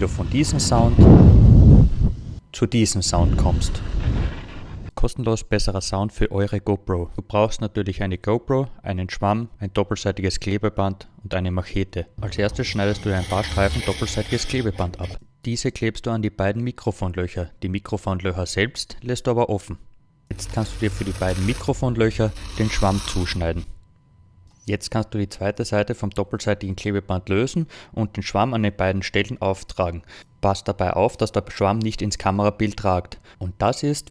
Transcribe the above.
wie du von diesem Sound zu diesem Sound kommst. Kostenlos besserer Sound für eure GoPro. Du brauchst natürlich eine GoPro, einen Schwamm, ein doppelseitiges Klebeband und eine Machete. Als erstes schneidest du ein paar Streifen doppelseitiges Klebeband ab. Diese klebst du an die beiden Mikrofonlöcher. Die Mikrofonlöcher selbst lässt du aber offen. Jetzt kannst du dir für die beiden Mikrofonlöcher den Schwamm zuschneiden. Jetzt kannst du die zweite Seite vom doppelseitigen Klebeband lösen und den Schwamm an den beiden Stellen auftragen. Pass dabei auf, dass der Schwamm nicht ins Kamerabild ragt. Und das ist,